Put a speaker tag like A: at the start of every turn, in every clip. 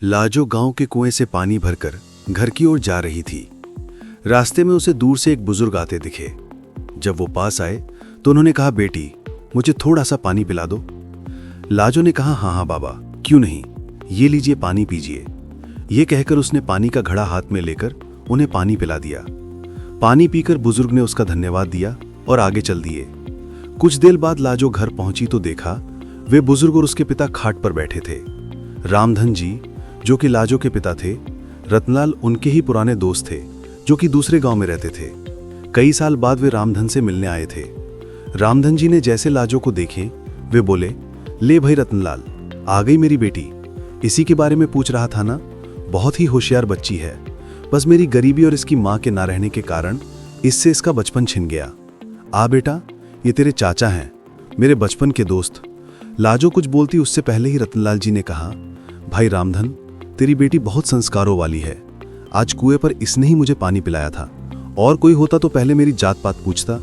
A: लाजो गांव के कुएं से पानी भरकर घर की ओर जा रही थी। रास्ते में उसे दूर से एक बुजुर्ग आते दिखे। जब वो पास आए तो उन्होंने कहा, बेटी मुझे थोड़ा सा पानी पिला दो। लाजो ने कहा, हाँ हाँ बाबा, क्यों नहीं, ये लीजिए पानी पीजिए। ये कहकर उसने पानी का घड़ा हाथ में लेकर उन्हें पानी पिला दिया। पानी पीकर बुजुर्ग ने उसका धन्यवाद दिया और आगे चल दिए। कुछ देर बाद लाजो घर पहुंची तो देखा वे बुजुर्ग और उसके पिता खाट पर बैठे थे। रामधन जी जो कि लाजो के पिता थे, रतनलाल उनके ही पुराने दोस्त थे जो कि दूसरे गांव में रहते थे। कई साल बाद वे रामधन से मिलने आए थे। रामधन जी ने जैसे लाजो को देखे वे बोले, ले भाई रतनलाल, आ गई मेरी बेटी। इसी के बारे में पूछ रहा था ना, बहुत ही होशियार बच्ची है। बस मेरी गरीबी और इसकी माँ के ना रहने के कारण इससे इसका बचपन छिन गया। आ बेटा, ये तेरे चाचा हैं, मेरे बचपन के दोस्त। लाजो कुछ बोलती उससे पहले ही रतनलाल जी ने कहा, भाई रामधन, तेरी बेटी बहुत संस्कारों वाली है। आज कुएं पर इसने ही मुझे पानी पिलाया था। और कोई होता तो पहले मेरी जात पात पूछता,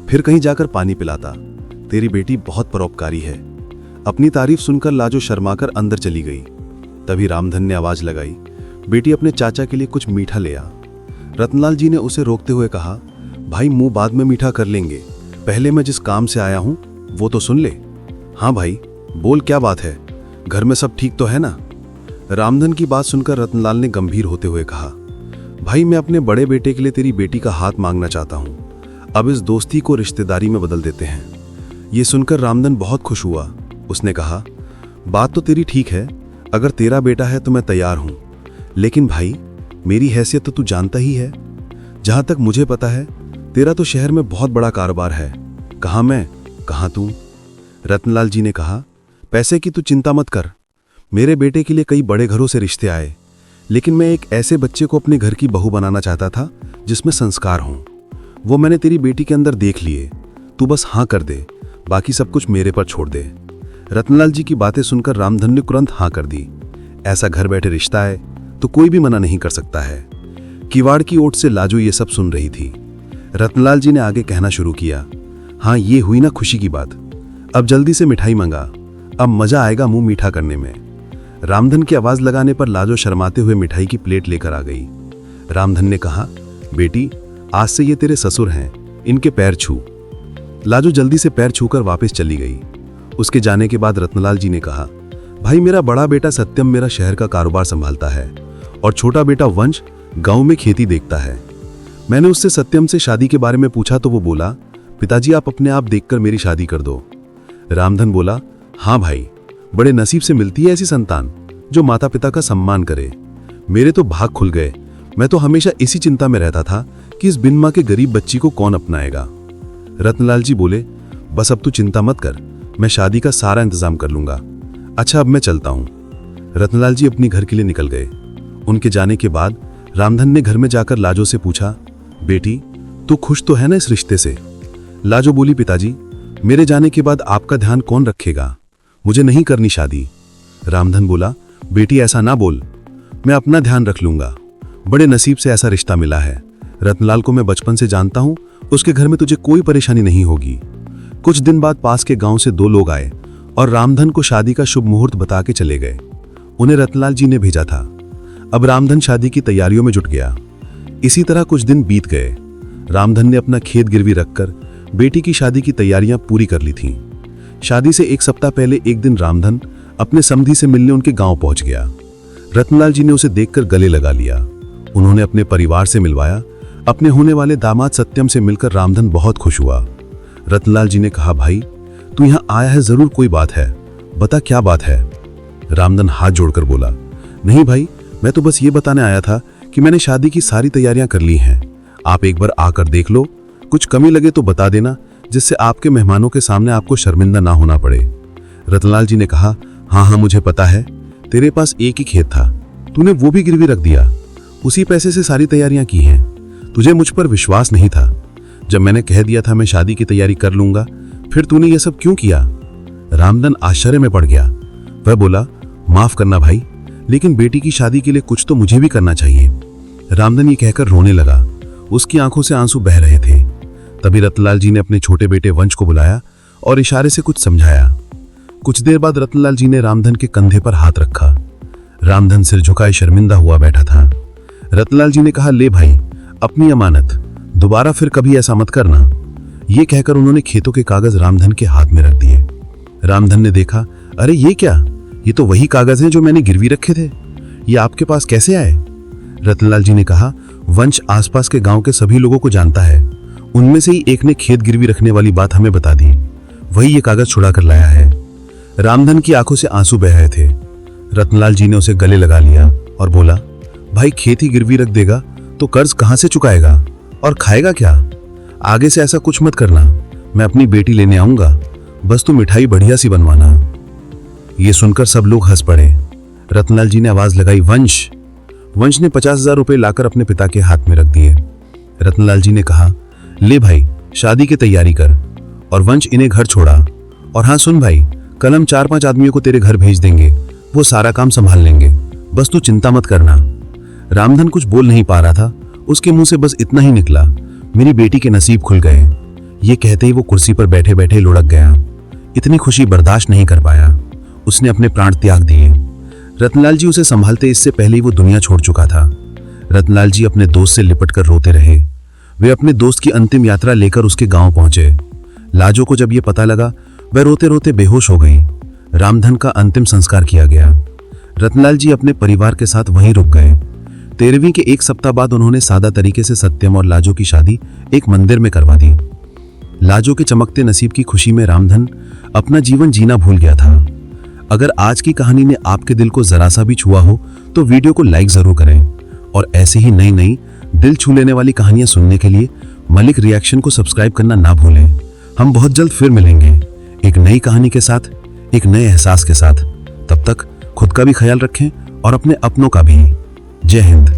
A: फिर कहीं जाकर पानी पिलाता। तेरी बेटी बहुत परोपकारी है। अपनी तारीफ सुनकर लाजो शर्माकर अंदर चली गई। तभी रामधन ने आवाज लगाई, बेटी अपने चाचा के लिए कुछ मीठा ले आ। रतनलाल जी ने उसे रोकते हुए कहा, भाई मुंह बाद में मीठा कर लेंगे, पहले मैं जिस काम से आया हूं वो तो सुन ले। हाँ भाई बोल, क्या बात है, घर में सब ठीक तो है ना? रामधन की बात सुनकर रतनलाल ने गंभीर होते हुए कहा, भाई मैं अपने बड़े बेटे के लिए तेरी बेटी का हाथ मांगना चाहता हूं। अब इस दोस्ती को रिश्तेदारी में बदल देते हैं। ये सुनकर रामधन बहुत खुश हुआ। उसने कहा, बात तो तेरी ठीक है, अगर तेरा बेटा है तो मैं तैयार हूं। लेकिन भाई मेरी हैसियत तो तू जानता ही है। जहां तक मुझे पता है तेरा तो शहर में बहुत बड़ा कारोबार है। कहां मैं, कहां तू? रतनलाल जी ने कहा, पैसे की तू चिंता मत कर। मेरे बेटे के लिए कई बड़े घरों से रिश्ते आए, लेकिन मैं एक ऐसे बच्चे को अपने घर की बहू बनाना चाहता था जिसमें संस्कार हों। वो मैंने तेरी बेटी के अंदर देख लिए। तू बस हाँ कर दे, बाकी सब कुछ मेरे पर छोड़ दे। रतनलाल जी की बातें सुनकर रामधन ने तुरंत हाँ कर दी। ऐसा घर बैठे रिश्ता है तो कोई भी मना नहीं कर सकता है। किवाड़ की ओट से लाजो ये सब सुन रही थी। रतनलाल जी ने आगे कहना शुरू किया, हाँ ये हुई ना खुशी की बात। अब जल्दी से मिठाई मंगा, अब मजा आएगा मुंह मीठा करने में। रामधन की आवाज लगाने पर लाजो शर्माते हुए मिठाई की प्लेट लेकर आ गई। रामधन ने कहा, बेटी आज से ये तेरे ससुर हैं, इनके पैर छू। लाजो जल्दी से पैर छूकर वापस चली गई। उसके जाने के बाद रतनलाल जी ने कहा, भाई मेरा बड़ा बेटा सत्यम मेरा शहर का कारोबार संभालता है और छोटा बेटा वंश गांव में खेती देखता है। मैंने उससे सत्यम से शादी के बारे में पूछा तो वो बोला, पिताजी आप अपने आप देखकर मेरी शादी कर दो। रामधन बोला, हाँ भाई, बड़े नसीब से मिलती है ऐसी संतान जो माता पिता का सम्मान करे। मेरे तो भाग खुल गए। मैं तो हमेशा इसी चिंता में रहता था कि इस बिन मां के गरीब बच्ची को कौन अपनाएगा। रतनलाल जी बोले, बस अब तू चिंता मत कर, मैं शादी का सारा इंतजाम कर लूंगा। अच्छा अब मैं चलता हूं। रतनलाल जी अपनी घर के लिए निकल गए। उनके जाने के बाद रामधन ने घर में जाकर लाजो से पूछा, बेटी तू खुश तो है ना इस रिश्ते से? लाजो बोली, पिताजी मेरे जाने के बाद आपका ध्यान कौन रखेगा, मुझे नहीं करनी शादी। रामधन बोला, बेटी ऐसा ना बोल, मैं अपना ध्यान रख लूंगा। बड़े नसीब से ऐसा रिश्ता मिला है। रतनलाल को मैं बचपन से जानता हूं, उसके घर में तुझे कोई परेशानी नहीं होगी। कुछ दिन बाद पास के गांव से दो लोग आए और रामधन को शादी का शुभ मुहूर्त बता के चले गए। उन्हें रतनलाल जी ने भेजा था। अब रामधन शादी की तैयारियों में जुट गया। इसी तरह कुछ दिन बीत गए। रामधन ने अपना खेत गिरवी रखकर बेटी की शादी की तैयारियां पूरी कर ली थीं। शादी से एक सप्ताह पहले एक दिन रामधन अपने समधी से मिलने उनके गांव पहुंच गया। रतनलाल जी ने उसे देखकर गले लगा लिया। उन्होंने अपने परिवार से मिलवाया। अपने होने वाले दामाद सत्यम से मिलकर रामधन बहुत खुश हुआ। रतनलाल जी ने कहा, भाई तू यहां आया है, जरूर कोई बात है, बता क्या बात है? रामधन हाथ जोड़कर बोला, नहीं भाई, मैं तो बस ये बताने आया था कि मैंने शादी की सारी तैयारियां कर ली हैं। आप एक बार आकर देख लो, कुछ कमी लगे तो बता देना, जिससे आपके मेहमानों के सामने आपको शर्मिंदा ना होना पड़े। रतनलाल जी ने कहा, हाँ हाँ मुझे पता है, तेरे पास एक ही खेत था, तूने वो भी गिरवी रख दिया। उसी पैसे से सारी तैयारियां की हैं। तुझे मुझ पर विश्वास नहीं था। जब मैंने कह दिया था मैं शादी की तैयारी कर लूंगा, फिर तूने ये सब क्यों किया? रामधन आश्चर्य में पड़ गया। वह बोला, माफ करना भाई, लेकिन बेटी की शादी के लिए कुछ तो मुझे भी करना चाहिए। रामधन ये कहकर रोने लगा। उसकी आंखों से आंसू बह रहे थे। तभी रतनलाल जी ने अपने छोटे बेटे वंश को बुलाया और इशारे से कुछ समझाया। कुछ देर बाद रतनलाल जी ने रामधन के कंधे पर हाथ रखा।
B: रामधन सिर झुकाए शर्मिंदा हुआ बैठा था। रतनलाल जी ने कहा, ले भाई, अपनी अमानत, दोबारा फिर कभी ऐसा मत करना। ये कहकर उन्होंने खेतों के कागज रामधन के हाथ में रख दिए। रामधन ने देखा, अरे ये क्या, ये तो वही कागज हैं जो मैंने गिरवी रखे थे, ये आपके पास कैसे आए? रतनलाल जी ने कहा, वंश आसपास के गांव के सभी लोगों को जानता है, उनमें से ही एक ने खेत गिरवी रखने वाली बात हमें बता दी, वही ये कागज छुड़ा कर लाया है। रामधन की आंखों से आंसू बह रहे थे। रतनलाल जी ने उसे गले लगा लिया और बोला, भाई खेत ही गिरवी रख देगा तो कर्ज कहां से चुकाएगा और खाएगा क्या? आगे से ऐसा कुछ मत करना, मैं अपनी बेटी लेने आऊंगा, बस तू मिठाई बढ़िया सी बनवाना। ये सुनकर सब लोग हंस पड़े। रतनलाल जी ने आवाज लगाई, वंश। वंश ने 50,000 रुपए लाकर अपने पिता के हाथ में रख दिए। रतनलाल जी ने कहा, ले भाई, शादी की तैयारी कर। और वंश इन्हें घर छोड़ा। और हाँ सुन भाई, कल हम 4-5 आदमियों को तेरे घर भेज देंगे, वो सारा काम संभाल लेंगे, बस तू चिंता मत करना। रामधन कुछ बोल नहीं पा रहा था, उसके मुंह से बस इतना ही निकला, मेरी बेटी के नसीब खुल गए। ये कहते ही वो कुर्सी पर बैठे बैठे लुढ़क गया। इतनी खुशी बर्दाश्त नहीं कर पाया, उसने अपने प्राण त्याग दिए। रतनलाल जी उसे संभालते इससे पहले ही वो दुनिया छोड़ चुका था। रतनलाल जी अपने दोस्त से लिपटकर रोते रहे। वे अपने दोस्त की अंतिम यात्रा लेकर उसके गांव पहुंचे। लाजो को जब ये पता लगा, वह रोते रोते बेहोश हो गई। रामधन का अंतिम संस्कार किया गया। रतनलाल जी अपने परिवार के साथ वहीं रुक गए। 13वीं के एक सप्ताह बाद उन्होंने सादा तरीके से सत्यम और लाजो की शादी एक मंदिर में करवा दी। लाजो के चमकते नसीब की खुशी में रामधन अपना जीवन जीना भूल गया था। अगर आज की कहानी ने आपके दिल को जरा सा भी छुआ हो तो वीडियो को लाइक जरूर करें और ऐसे ही नई नई दिल छू लेने वाली कहानियां सुनने के लिए मलिक रिएक्शन को सब्सक्राइब करना ना भूलें। हम बहुत जल्द फिर मिलेंगे एक नई कहानी के साथ, एक नए एहसास के साथ। तब तक खुद का भी ख्याल रखें और अपने अपनों का भी। जय हिंद।